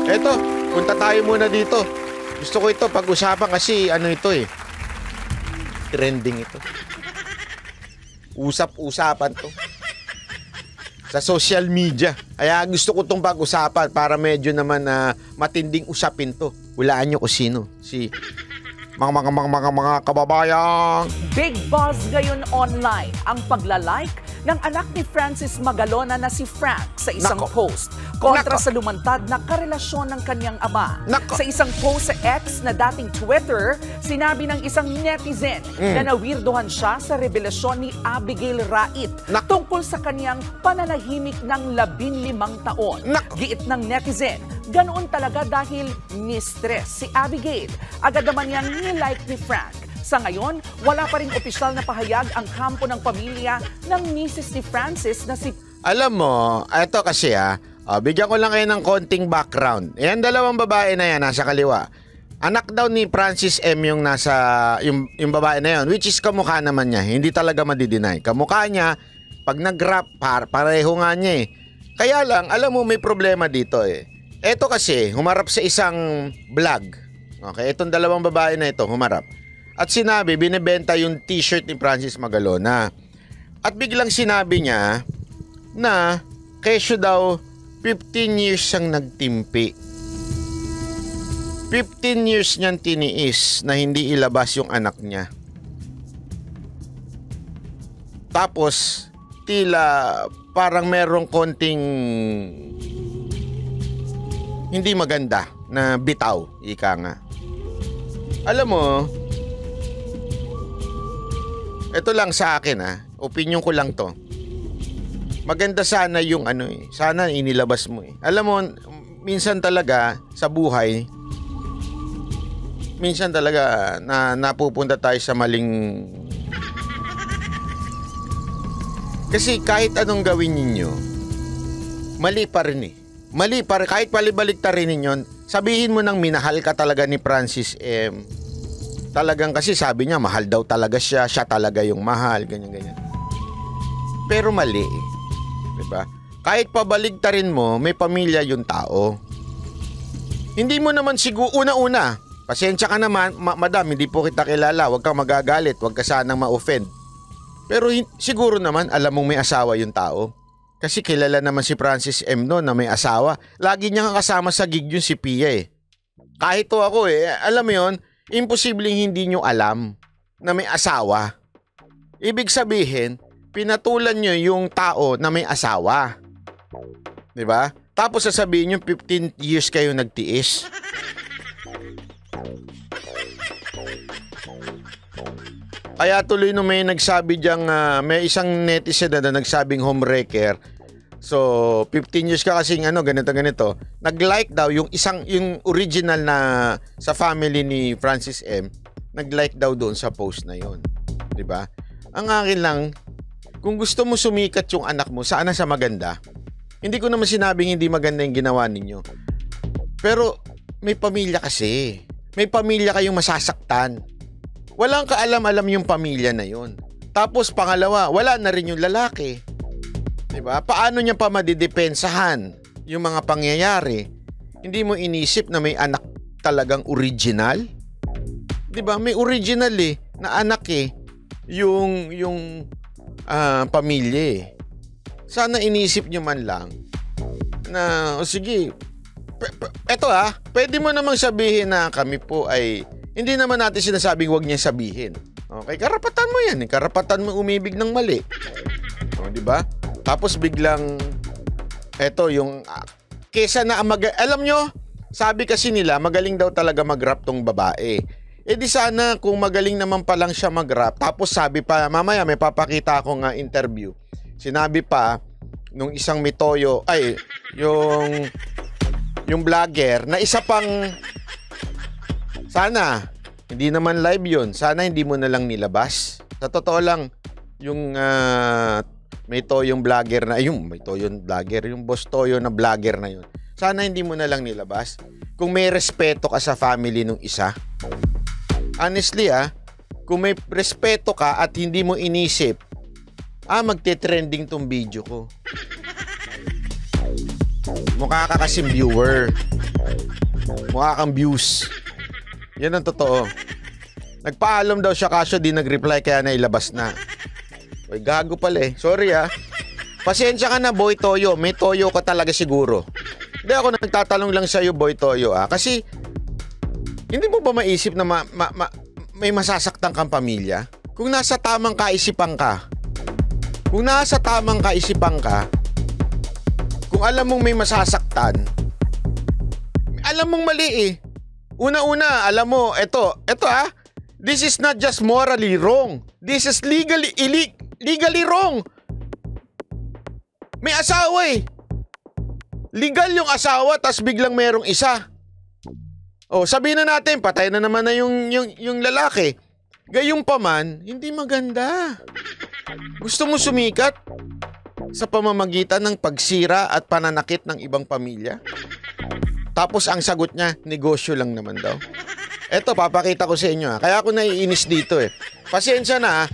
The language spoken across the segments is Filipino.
Eto, punta tayo muna dito. Gusto ko ito pag-usapan kasi ano ito eh. Trending ito. Usap-usapan to. Sa social media. Kaya gusto ko itong pag-usapan para medyo naman matinding usapin to. Hulaan nyo kung sino. Si mga kababayan. Big buzz ngayon online ang paglalike ng anak ni Francis Magalona na si Frank sa isang post kontra sa lumantad na karelasyon ng kanyang ama. Sa isang post sa X na dating Twitter, sinabi ng isang netizen na nawirdohan siya sa revelasyon ni Abigail Rait tungkol sa kanyang pananahimik ng 15 taon. Giit ng netizen, ganoon talaga dahil mistress si Abigail. Agad naman niyang nilike ni Frank. Sa ngayon, wala pa rin opisyal na pahayag ang kampo ng pamilya ng misis ni Francis na si... Alam mo, ito kasi bigyan ko lang kayo ng konting background. Yan, dalawang babae na yan, nasa kaliwa. Anak daw ni Francis M. yung yung babae na yan, which is kamukha naman niya. Hindi talaga madideny. Kamukha niya, pag nag-rap, pareho nga niya eh. Kaya lang, alam mo, may problema dito eh. Ito kasi, humarap sa isang vlog. Okay, itong dalawang babae na ito, humarap. At sinabi, binibenta yung t-shirt ni Francis Magalona. At biglang sinabi niya na kesyo daw 15 years siyang nagtimpi. 15 years niyang tiniis na hindi ilabas yung anak niya. Tapos, tila parang merong konting hindi maganda na bitaw, ika nga. Alam mo, ito lang sa akin opinion ko lang to. Maganda sana yung sana inilabas mo eh. Alam mo, minsan talaga sa buhay, minsan talaga napupunta tayo sa maling... Kasi kahit anong gawin ninyo, mali pa rin eh. Mali pa rin, kahit palibalik ta rin ninyo, sabihin mo nang minahal ka talaga ni Francis M. Talagang kasi sabi niya, mahal daw talaga siya talaga yung mahal, ganyan-ganyan. Pero mali eh. Diba? Kahit pabaligtarin mo, may pamilya yung tao. Hindi mo naman siguro, una-una, pasensya ka naman, madam, hindi po kita kilala, huwag kang magagalit, huwag ka sanang ma-offend. Pero siguro naman, alam mong may asawa yung tao. Kasi kilala naman si Francis M. no, na may asawa. Lagi niya kasama sa gig yung si Pia eh. Kahit to ako eh, alam mo yun, imposibleng hindi nyo alam na may asawa. Ibig sabihin, pinatulan nyo yung tao na may asawa. Diba? Tapos sasabihin nyo 15 years kayo nagtiis. Kaya tuloy nung may nagsabi diyang, may isang netizen na nagsabing homewrecker. So, 15 years ka kasing ganito. Nag-like daw yung original na sa family ni Francis M. Nag-like daw doon sa post na yon. 'Di ba? Ang akin lang, kung gusto mo sumikat yung anak mo, sana sa maganda. Hindi ko naman sinabing hindi maganda yung ginawa ninyo. Pero may pamilya kasi. May pamilya kayong masasaktan. Walang kaalam-alam yung pamilya na yon. Tapos pangalawa, wala na rin yung lalaki. Diba? Paano niya pa madidepensahan yung mga pangyayari? Hindi mo inisip na may anak talagang original? Diba? May original na anak yung pamilya eh. Sana inisip niyo man lang na, sige, eto pwede mo namang sabihin na kami po ay, hindi naman natin sinasabing wag niya sabihin. Okay, karapatan mo yan. Karapatan mo umibig ng mali. O, diba? Tapos biglang eto yung kesa na alam nyo, sabi kasi nila magaling daw talaga mag-rap tong babae. Eh di sana kung magaling naman pa lang siya mag-rap. Tapos sabi pa, mamaya may papakita akong interview. Sinabi pa nung isang mitoyo, yung vlogger na isa pang, sana hindi naman live yun. Sana hindi mo na lang nilabas. Sa totoo lang, yung may toyong vlogger na, yung boss toyo na vlogger na yun. Sana hindi mo na lang nilabas. Kung may respeto ka sa family nung isa. Honestly kung may respeto ka at hindi mo inisip, magte-trending tong video ko. Mukha ka kasing viewer. Mukha kang views. Yan ang totoo. Nagpaalam daw siya kaso di nag-reply kaya nailabas na. Uy, gago pala eh. Sorry ah. Pasensya ka na, Boy Toyo. May toyo ka talaga siguro. Hindi ako nagtatanong lang sa'yo, Boy Toyo ah. Kasi hindi mo ba maisip na may masasaktan kang pamilya? Kung nasa tamang kaisipan ka, kung alam mong may masasaktan, alam mong mali eh. Una-una, alam mo, eto this is not just morally wrong. This is legally wrong. May asawa eh. Legal yung asawa, tas biglang merong isa. Oh, sabihin na natin, patay na naman na yung lalaki. Gayong pa man, hindi maganda. Gusto mo sumikat sa pamamagitan ng pagsira at pananakit ng ibang pamilya? Tapos ang sagot niya, negosyo lang naman daw. Eto, papakita ko sa inyo ha. Kaya ako naiinis dito eh. Pasensya na ha.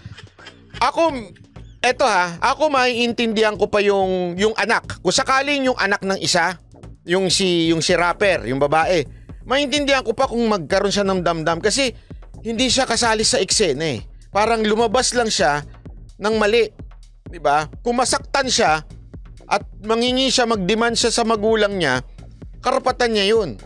Ako maiintindihan ko pa yung anak. Kung sakaling yung anak ng isa, yung si rapper, yung babae, maintindihan ko pa kung magkaroon siya ng damdam kasi hindi siya kasali sa eksena eh. Parang lumabas lang siya ng mali. Diba? Kung masaktan siya at mangingi siya, mag-demand siya sa magulang niya, karapatan niya yun.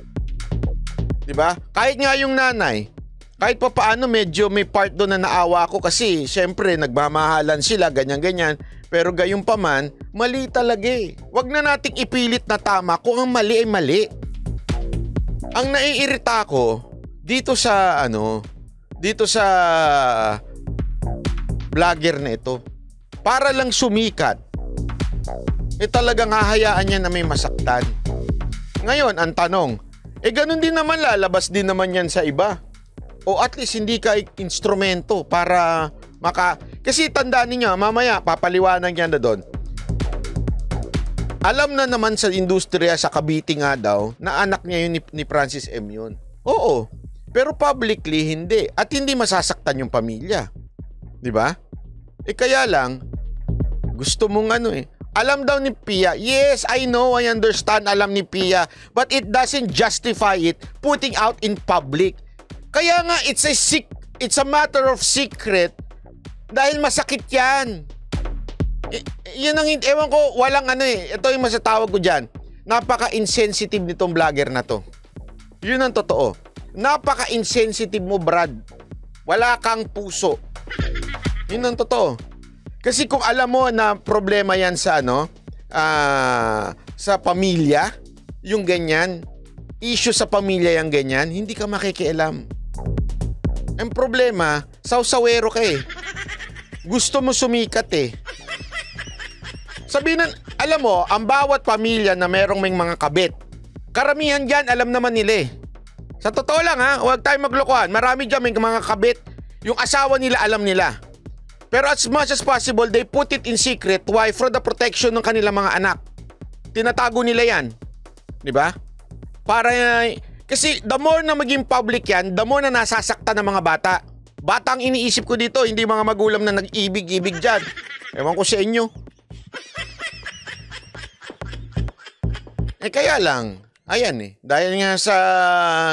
Diba? Kahit nga yung nanay, kahit pa paano medyo may part doon na naawa ko kasi syempre nagmamahalan sila, ganyan-ganyan. Pero gayon pa man, mali talaga eh. Huwag na nating ipilit na tama kung ang mali ay mali. Ang naiirita ko dito sa vlogger na ito, para lang sumikat, talagang hahayaan niya na may masaktan. Ngayon, ang tanong, ganun din naman, lalabas din naman yan sa iba. O at least hindi ka instrumento para kasi tandaan niyo, mamaya papaliwanag niya na doon. Alam na naman sa industriya, sa Cavite nga daw, na anak niya yun ni Francis M. yun. Oo. Pero publicly, hindi. At hindi masasaktan yung pamilya. Diba? Kaya lang, gusto mong alam daw ni Pia, yes, I know, I understand, alam ni Pia, but it doesn't justify it putting out in public. Kaya nga, it's a matter of secret dahil masakit yan. Yun ang, ewan ko, walang ito yung masatawag ko dyan. Napaka-insensitive nitong vlogger na to. Yun ang totoo. Napaka-insensitive mo, Brad. Wala kang puso. Yun ang totoo. Kasi kung alam mo na problema yan sa sa pamilya, yung ganyan, issue sa pamilya yung ganyan, hindi ka makikialam. Ang problema, sawsawero ka eh. Gusto mo sumikat eh. Sabihin na, alam mo, ang bawat pamilya na merong may mga kabit, karamihan dyan, alam naman nila eh. Sa totoo lang ha, huwag tayong maglokohan. Marami dyan may mga kabit, yung asawa nila, alam nila. Pero as much as possible, they put it in secret. Why? For the protection ng kanilang mga anak. Tinatago nila yan. Diba? Kasi the more na maging public yan, the more na nasasaktan ng mga bata. Bata ang iniisip ko dito, hindi mga magulang na nag-ibig-ibig dyan. Ewan ko sa inyo. Kaya lang, ayan dahil nga sa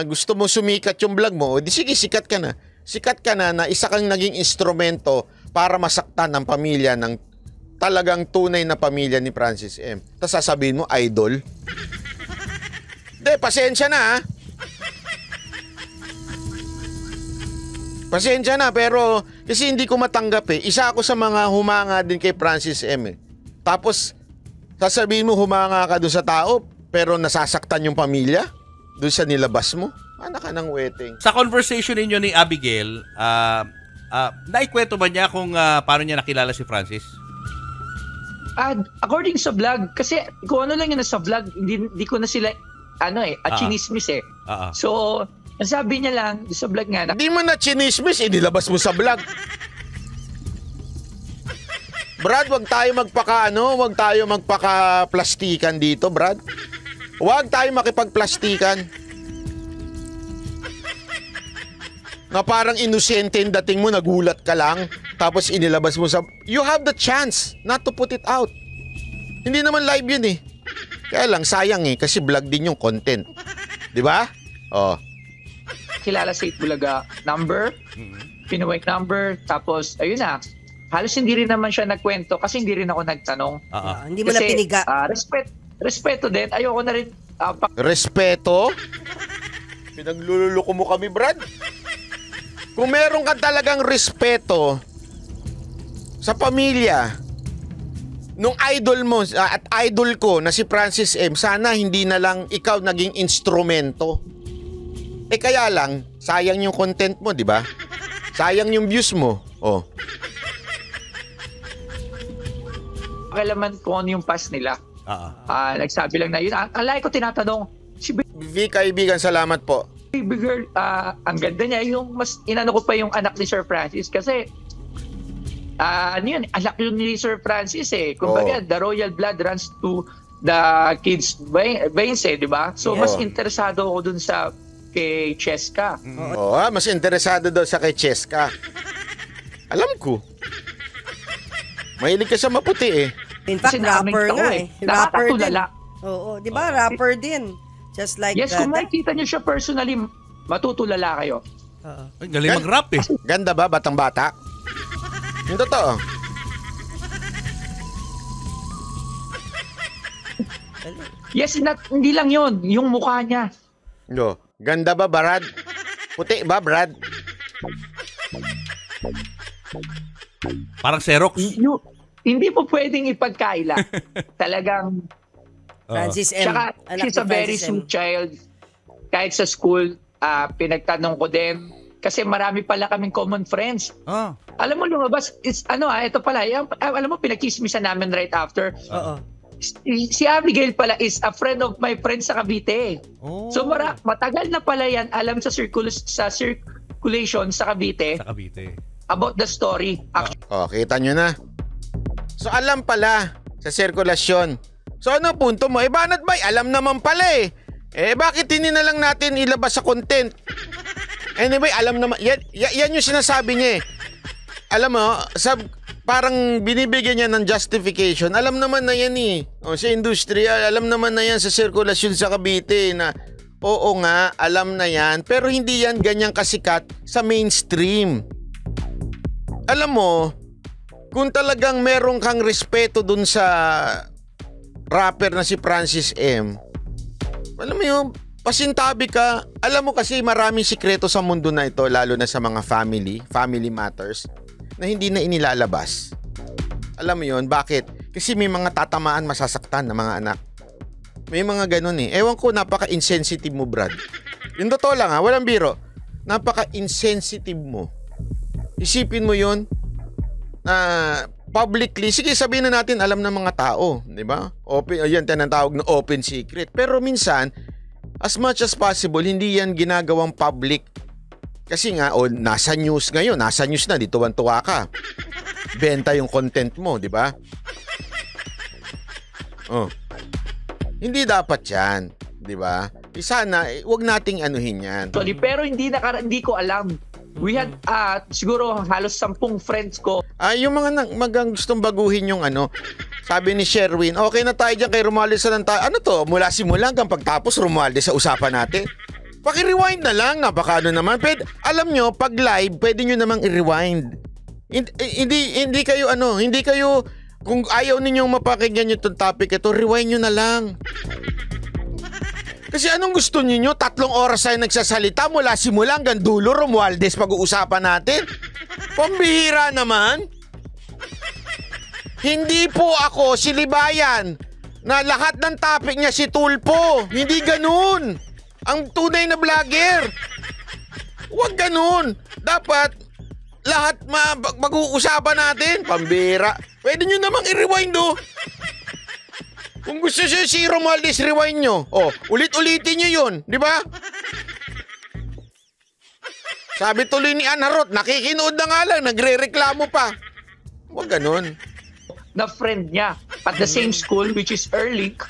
gusto mo sumikat yung vlog mo, di sige, sikat ka na. Sikat ka na isa kang naging instrumento para masaktan ng pamilya ng talagang tunay na pamilya ni Francis M. Tapos sasabihin mo, idol? Hindi, pasensya na ha. Pasensya na, pero kasi hindi ko matanggap eh. Isa ako sa mga humanga din kay Francis M. Tapos, sasabihin mo humanga ka doon sa tao, pero nasasaktan yung pamilya? Doon sa nilabas mo? Anak ka ng wedding. Sa conversation ninyo ni Abigail, naikwento ba niya kung paano niya nakilala si Francis? According sa vlog, kasi kung ano lang yun sa vlog, hindi ko na sila, chinismis eh. So, nasabi niya lang sa vlog nga. Hindi mo na chinismis, inilabas mo sa vlog. Brad, wag tayo magpaka-plastikan dito, Brad. Wag tayo makipagplastikan. Na parang inosente yung dating mo, nagulat ka lang, tapos inilabas mo sa... You have the chance not to put it out. Hindi naman live yun eh. Kaya lang, sayang kasi vlog din yung content. Di ba? Oh. Kilala sa Itbulaga number, Pinoy number, tapos, ayun na. Halos hindi rin naman siya nagkwento kasi hindi rin ako nagtanong. Hindi mo na piniga. Respeto din. Ayoko na rin. Respeto? Pinaglululoko mo kami, Brad. Kung meron ka talagang respeto sa pamilya, nung idol mo at idol ko na si Francis M, sana hindi na lang ikaw naging instrumento. Kaya lang, sayang yung content mo, di ba? Sayang yung views mo. Oh. Pakialaman ko ano yung past nila. Nagsabi lang na yun. Alay ko tinatanong, si V, kaibigan, salamat po. Baby girl, ang ganda niya. Yung mas inano ko pa yung anak ni Sir Francis kasi ano yun, anak yun ni Sir Francis Kumbaga, the royal blood runs to the kids' veins di ba? So, mas interesado ako dun sa kay Cheska. Mas interesado daw sa kay Cheska. Alam ko. Mahilig ka sa maputi In fact, rapper nga Rapper din. Oo, di ba? Rapper din. Just like yes, kung makikita niyo siya personally, matutulala kayo. Galing mag-rap Ganda ba? Batang-bata? Yung totoo. Yes, hindi lang yun. Yung mukha niya. Ganda ba, Brad? Puti ba, Brad? Parang Xerox. Hindi po pwedeng ipagkaila. Talagang Francis M. Tsaka, she's a very sweet child. Kahit sa school, pinagtanong ko din. Kasi marami pala kaming common friends. Alam mo, lumabas, ito pala, alam mo, pinagkismisan namin right after. Si Abigail pala is a friend of my friend sa Cavite. So, matagal na pala yan, alam sa circulation sa Cavite. About the story. Kita nyo na. So, alam pala sa sirkulasyon. So, ano punto mo? Banat bay, alam naman pala bakit hindi na lang natin ilabas sa content? Anyway, alam naman. Yan yung sinasabi niya Alam mo, parang binibigyan niya ng justification. Alam naman na yan sa industriya, alam naman na yan sa sirkulasyon sa Cavite na oo nga, alam na yan. Pero hindi yan ganyang kasikat sa mainstream. Alam mo, kung talagang meron kang respeto dun sa rapper na si Francis M, alam mo yun, pasintabi ka. Alam mo kasi maraming sikreto sa mundo na ito, lalo na sa mga family matters, na hindi na inilalabas. Alam mo yun, bakit? Kasi may mga tatamaan, masasaktan na mga anak. May mga ganun Ewan ko, napaka-insensitive mo, Brad. Yung totoo lang walang biro. Napaka-insensitive mo. Isipin mo yun, publicly, sige sabihin na natin alam ng mga tao, di ba? Open, ayan, tinatawag na open secret. Pero minsan, as much as possible, hindi yan ginagawang public. Kasi nga, nasa news ngayon, nasa news na, di tuwan-tuwa ka. Benta yung content mo, di ba? Hindi dapat yan, di ba? Sana, wag nating anuhin yan. Sorry, pero hindi ko alam. We had siguro halos 10 friends ko. Yung mga gustong baguhin yung sabi ni Sherwin, okay na tayo dyan kay Romualdez na lang tayo. Ano to? Mula simula hanggang pagtapos Romualdez sa usapan natin. Paki-rewind na lang, napakano naman. Alam nyo, pag live, pwede nyo namang i-rewind. Hindi kayo kung ayaw ninyong mapakinggan yung topic ito, rewind nyo na lang. Kasi anong gusto niyo? 3 oras tayo nagsasalita mula simula hanggang dulo, Romualdez pag-uusapan natin. Pambihira naman. Hindi po ako si Libayan na lahat ng topic niya si Tulpo. Hindi ganun. Ang tunay na vlogger. Huwag ganun. Dapat lahat mag-uusapan natin. Pambihira. Pwede nyo namang i-rewind Kung gusto siya si Romualdez, rewind nyo. Ulit-ulitin nyo yun. Di ba? Sabi tuloy ni Ann Harot, nakikinood na nga lang, nagre-reklamo pa. Huwag ganun. Na friend niya at the same school, which is Erlich.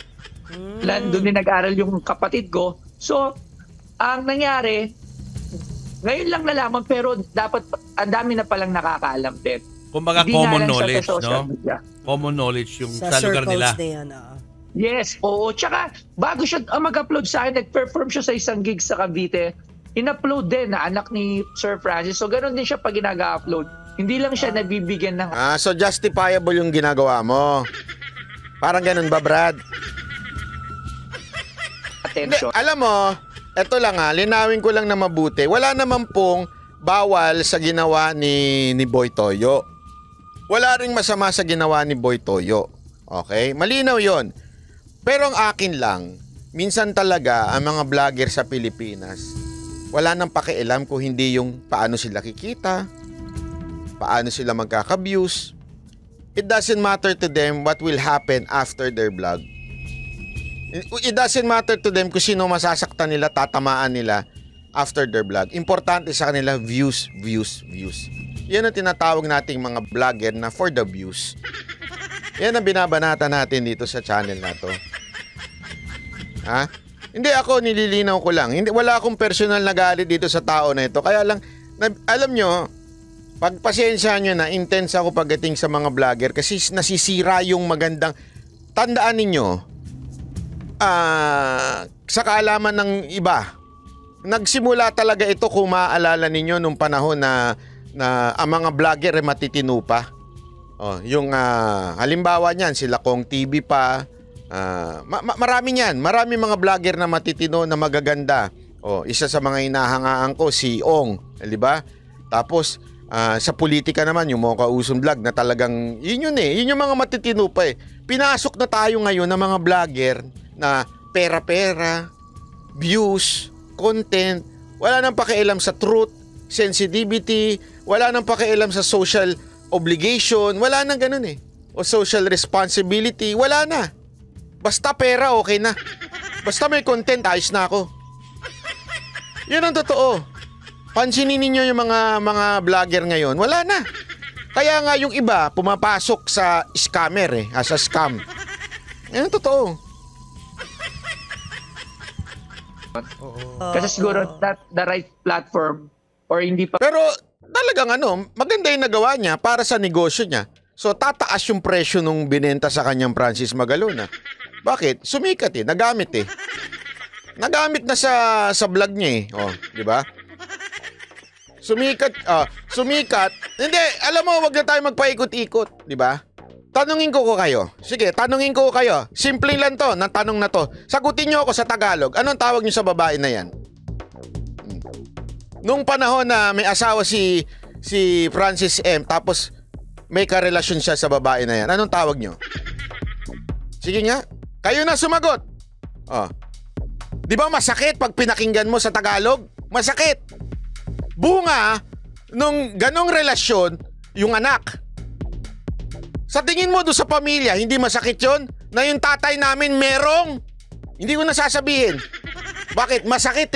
Doon din nag-aral yung kapatid ko. So, ang nangyari, ngayon lang nalaman, pero dapat, ang dami na palang nakakaalam din. Kumbaga common knowledge, no? Common knowledge yung sa lugar nila. Yes, oo. Tsaka, bago siya mag-upload sa akin, nag-perform siya sa isang gig sa Cavite. In-upload din na anak ni Sir Francis. So, ganun din siya pag ginag-upload. Hindi lang siya nabibigyan ng... So justifiable yung ginagawa mo. Parang ganun ba, Brad? Attention. Hindi, alam mo, eto lang linawin ko lang na mabuti. Wala naman pong bawal sa ginawa ni Boy Toyo. Wala ring masama sa ginawa ni Boy Toyo. Okay? Malinaw yon. Pero ang akin lang, minsan talaga ang mga vlogger sa Pilipinas, wala nang pakialam kung hindi yung paano sila kikita, paano sila magkaka-views. It doesn't matter to them what will happen after their vlog. It doesn't matter to them kung sino masasaktan nila, tatamaan nila after their vlog. Importante sa kanila, views, views, views. Yan ang tinatawag nating mga vlogger na for the views. Yan ang binabanata natin dito sa channel na to. Ha? Hindi ako, nililinaw ko lang. Wala akong personal na galit dito sa tao na ito. Kaya lang, alam nyo, pagpasensya nyo na, intense ako pagdating sa mga vlogger kasi nasisira yung magandang... Tandaan ninyo, sa kaalaman ng iba, nagsimula talaga ito kung maaalala ninyo nung panahon na ang mga vlogger ay matitino pa. Yung halimbawa niyan, sila Kong TV pa, marami niyan, marami mga vlogger na matitino na magaganda. Isa sa mga hinahangaan ko si Ong, di ba? Tapos sa politika naman yung mga kausong vlog na talagang yun yung mga matitino pa Pinasok na tayo ngayon ng mga vlogger na pera-pera, views, content, wala nang pakialam sa truth, sensitivity, wala nang pakialam sa social obligation, wala nang ganun o social responsibility, wala na. Basta pera, okay na. Basta may content, ayos na ako. Yun ang totoo. Pansinin ninyo yung mga vlogger ngayon, wala na. Kaya nga yung iba pumapasok sa scammer as a scam. Yan ang totoo. Kasi siguro not the right platform or hindi pa. Pero talagang maganda yung nagawa niya para sa negosyo niya. So tataas yung presyo nung binenta sa kanyang Francis Magalona. Bakit? Sumikat nagamit Nagamit na sa vlog niya di ba? Sumikat. Hindi, alam mo, wag na tayo magpaikot-ikot, di ba? Tanungin ko kayo. Sige, tanungin ko kayo. Simple lang to, ng tanong na to. Sagutin niyo ako sa Tagalog. Anong tawag niyo sa babae na yan? Nung panahon na may asawa si Francis M, tapos may karelasyon siya sa babae na yan, anong tawag niyo? Sige nga, kayo na sumagot. Di ba masakit pag pinakinggan mo sa Tagalog? Masakit. Bunga nung ganong relasyon yung anak. Sa tingin mo doon sa pamilya, hindi masakit yon? Na yung tatay namin merong? Hindi ko nasasabihin. Bakit? Masakit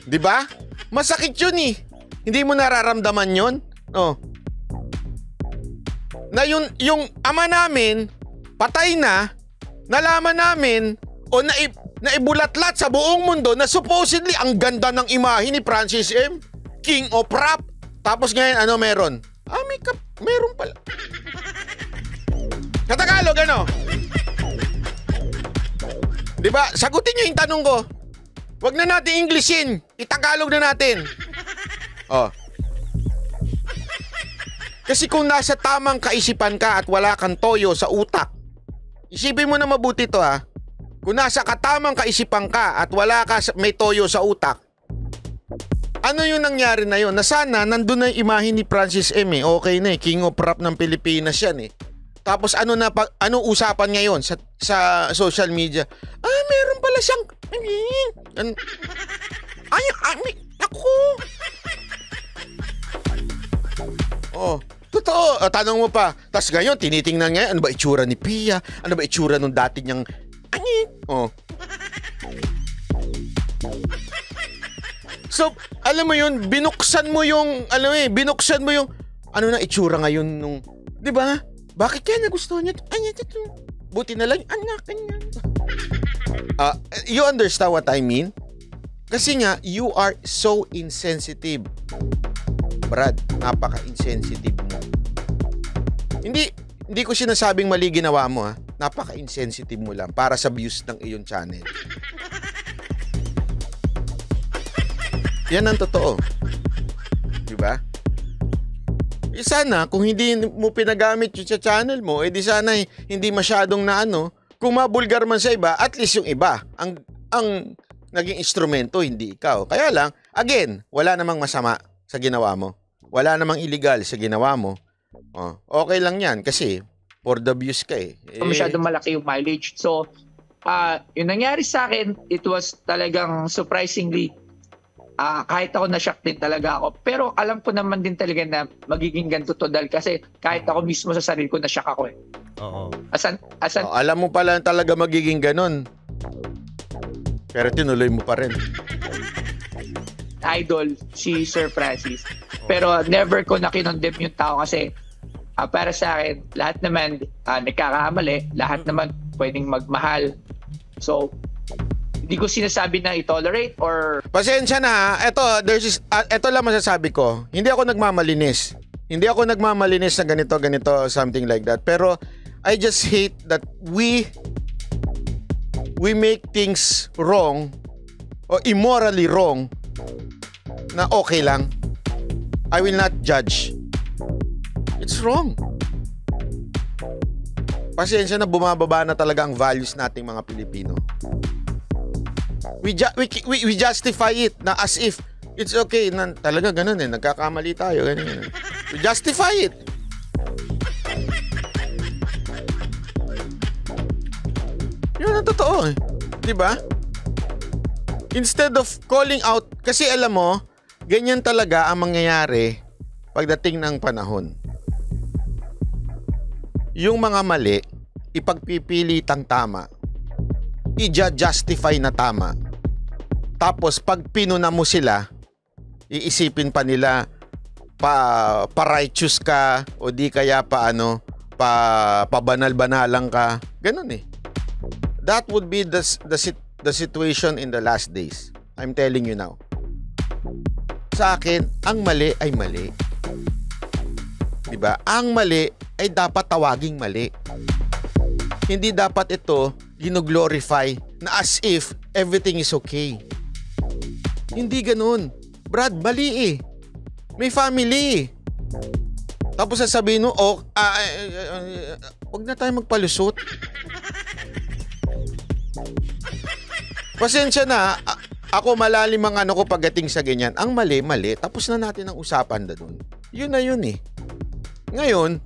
Di ba? Masakit yun Hindi mo nararamdaman yun? Na yung ama namin, patay na, nalaman namin, naibulatlat sa buong mundo na supposedly ang ganda ng imahe ni Francis M. King of Rap. Tapos ngayon, meron? Meron pala. Sa Tagalog, Diba? Sagutin nyo yung tanong ko. Wag na natin Englishin. Itagalog na natin. Kasi kung nasa tamang kaisipan ka at wala kang toyo sa utak, isipin mo na mabuti to Kung nasa katamang kaisipan ka at wala ka may toyo sa utak, ano yung nangyari na yun? Na sana nandun na yung imahe ni Francis M. Okay na King of Rap ng Pilipinas yan Tapos ano usapan ngayon sa social media? Meron pala siyang ako. Totoo. Tanong mo pa. Tapos ngayon, tinitingnan ngayon, ano ba itsura ni Pia? Ano ba itsura nung dati niyang So, alam mo yun, binuksan mo yung ano na itsura ngayon nung, di ba? Bakit kaya nagustuhan niya? Buti na lang, anak niya. You understand what I mean? Kasi nga, you are so insensitive. Brad, napaka-insensitive mo. Hindi hindi ko sinasabing mali ginawa mo ha. Napaka-insensitive mo lang para sa views ng iyong channel. Yan ang totoo. Diba? Sana kung hindi mo pinagamit yung sa channel mo, di sana hindi masyadong na kung mabulgar man sa iba, at least yung iba ang naging instrumento, hindi ikaw. Kaya lang, again, wala namang masama sa ginawa mo. Wala namang illegal sa ginawa mo. Okay lang yan kasi for the views ka Masyadong malaki yung mileage. So, yung nangyari sa akin, it was talagang surprisingly, kahit ako na-shock din talaga ako. Pero alam ko naman din talaga na magiging ganito to dahil kasi kahit ako mismo sa sarili ko na-shock ako Oo. Alam mo pala talaga magiging ganun. Pero tinuloy mo pa rin. Idol si Sir Francis. Pero never ko na kinondem yung tao kasi para sa akin, lahat naman nagkakamali, lahat naman pwedeng magmahal. So, hindi ko sinasabi na i-tolerate or... Pasensya na. Ito lang masasabi ko. Hindi ako nagmamalinis. Hindi ako nagmamalinis na ganito, something like that. Pero I just hate that we make things wrong or immorally wrong na okay lang. I will not judge. It's wrong. Pasensya na, bumababa na talaga ang values nating mga Pilipino. We justify it na as if it's okay na talaga ganun nagkakamali tayo ganun. We justify it. Yun ang totoo 'di ba? Instead of calling out, kasi alam mo, ganyan talaga ang mangyayari pagdating ng panahon. Yung mga mali, ipagpipilitang tama, i-justify na tama. Tapos pag pinuna mo sila, iisipin pa nila pa-righteous ka o di kaya pabanal-banalang ka. Ganun That would be the situation in the last days. I'm telling you now. Sa akin, ang mali ay mali. Diba? Ang mali ay dapat tawaging mali. Hindi dapat ito gino-glorify na as if everything is okay. Hindi ganun. Brad, mali May family Tapos sasabihin mo, wag na tayo magpalusot. Pasensya na, ako malalim ang ko pagdating sa ganyan. Ang mali, tapos na natin ang usapan doon. Yun na yun Ngayon,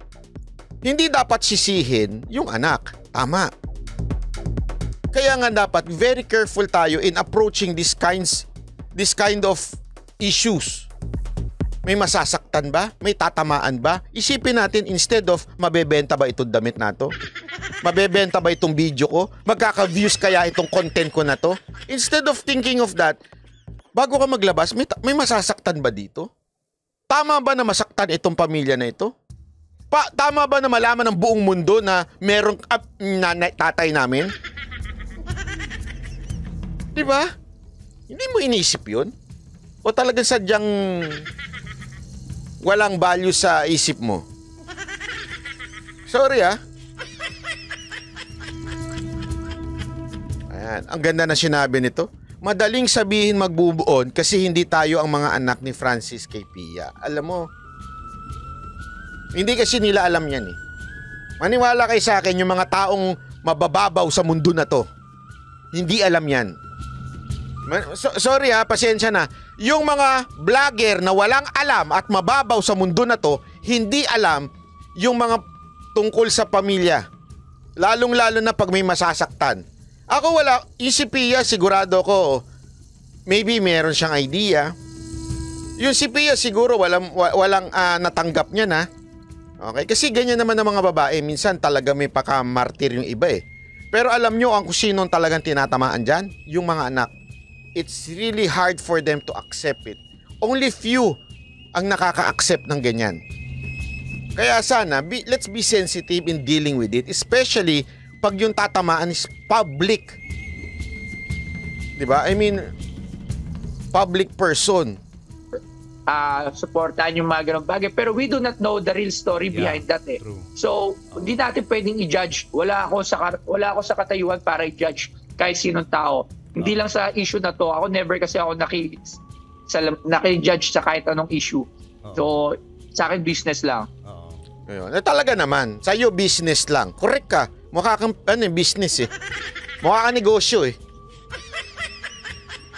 hindi dapat sisihin yung anak. Tama. Kaya nga dapat very careful tayo in approaching this kind of issues. May masasaktan ba? May tatamaan ba? Isipin natin, instead of mabebenta ba itong damit na to? Mabebenta ba itong video ko? Magkaka-views kaya itong content ko na to? Instead of thinking of that, bago ka maglabas, may masasaktan ba dito? Tama ba na masaktan itong pamilya na ito? Tama ba na malaman ng buong mundo na merong tatay namin? Diba? Hindi mo inisip yun? O talagang sadyang walang value sa isip mo? Sorry Ayan, ang ganda na sinabi nito. Madaling sabihin magbubuon kasi hindi tayo ang mga anak ni Francis kay Pia. Alam mo, hindi kasi nila alam yan Maniwala kayo sa akin, yung mga taong mabababaw sa mundo na to, hindi alam yan. Sorry pasensya na. Yung mga vlogger na walang alam at mababaw sa mundo na to, hindi alam yung mga tungkol sa pamilya. Lalong-lalo na pag may masasaktan. Ako wala, yung si Pia sigurado ko, maybe meron siyang idea. Yung si Pia siguro walang natanggap niya na. Okay, kasi ganyan naman ng mga babae, minsan talaga may pakamartir yung iba Pero alam nyo ang kung sinong talagang tinatamaan dyan? Yung mga anak. It's really hard for them to accept it. Only few ang nakaka-accept ng ganyan. Kaya sana, let's be sensitive in dealing with it. Especially pag yung tatamaan is public. Diba? I mean, public person. supportahan yung mga ganong bagay. Pero we do not know the real story behind that eh. True. So, hindi natin pwedeng i-judge. Wala ako sa katayuan para i-judge kahit sinong tao. Hindi lang sa issue na to. Ako never kasi ako naki-judge sa kahit anong issue. So, sa akin business lang. Ayun. Talaga naman, sa iyo business lang. Correct ka. Mukha kang business eh. Mukha kang negosyo eh.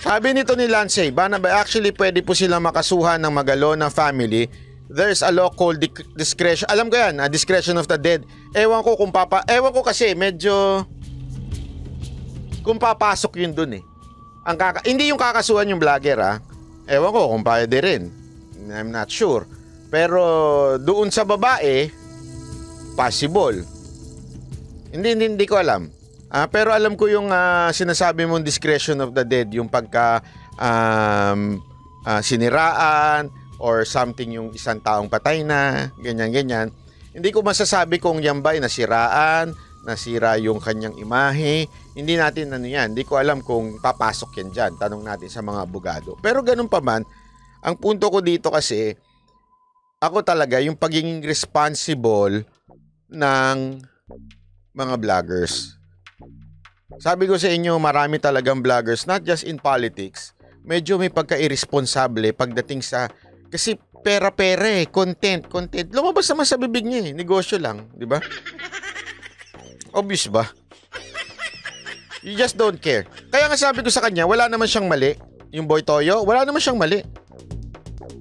Sabi nito ni Lance, actually pwede po silang makasuhan ng Magalona family. There's a law called discretion. Alam ko yan, discretion of the dead. Ewan ko kasi medyo kung papasok yun dun eh. Hindi yung kakasuhan yung vlogger Ewan ko kung pwede rin. I'm not sure. Pero doon sa babae, possible. Hindi ko alam. Pero alam ko yung sinasabi mong discretion of the dead, yung pagka siniraan or something yung isang taong patay na, ganyan. Hindi ko masasabi kung yan ba ay nasiraan, nasira yung kanyang imahe. Hindi natin yan. Hindi ko alam kung papasok yan dyan. Tanong natin sa mga abogado. Pero ganun pa man, ang punto ko dito kasi, ako talaga, yung pagiging responsible ng mga vloggers. Sabi ko sa inyo, marami talagang vloggers, not just in politics, medyo may pagka-irresponsable pagdating sa, kasi pera-pera content. Lumabas naman sa bibig niya negosyo lang, di ba? Obvious ba? You just don't care. Kaya nga sabi ko sa kanya, wala naman siyang mali. Yung Boy Toyo, wala naman siyang mali.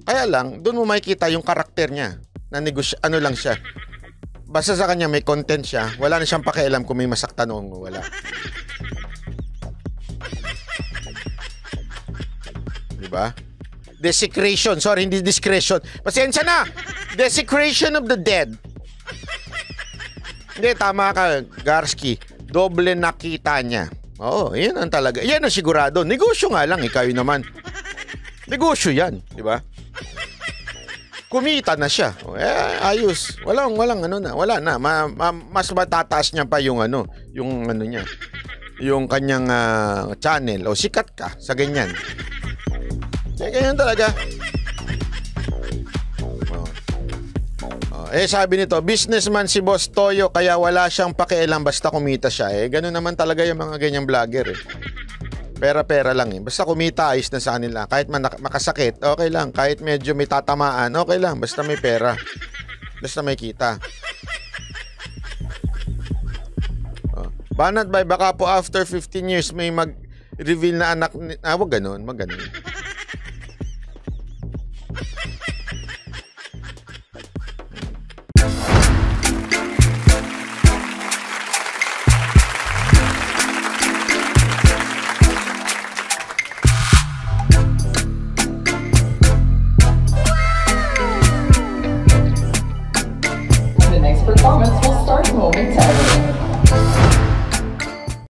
Kaya lang, doon mo makikita yung karakter niya na ano lang siya. Basta sa kanya may content siya, wala na siyang pakialam kung may masaktan o wala. Diba? Desecration. Sorry, hindi discretion. Pasensya na! Desecration of the dead. Hindi, tama ka, Garski. Doble nakita niya. Oo, yan ang talaga. Yan ang sigurado. Negosyo nga lang, kayo naman. Negosyo yan, di ba? Kumita na siya. Ayos. Wala na. Mas matataas niya pa yung niya. Yung kanyang channel. O sikat ka sa ganyan. Ganyan talaga. Sabi nito, businessman si Boss Toyo kaya wala siyang pakialam basta kumita siya. Ganun naman talaga yung mga ganyang vlogger Pera-pera lang Basta kumita, ayos na sa kanila. Kahit makasakit, okay lang. Kahit medyo may tatamaan, okay lang. Basta may pera. Basta may kita. Banat bay, baka po after 15 years may mag-reveal na anak ni... wag ganun. The next performance will start momentarily.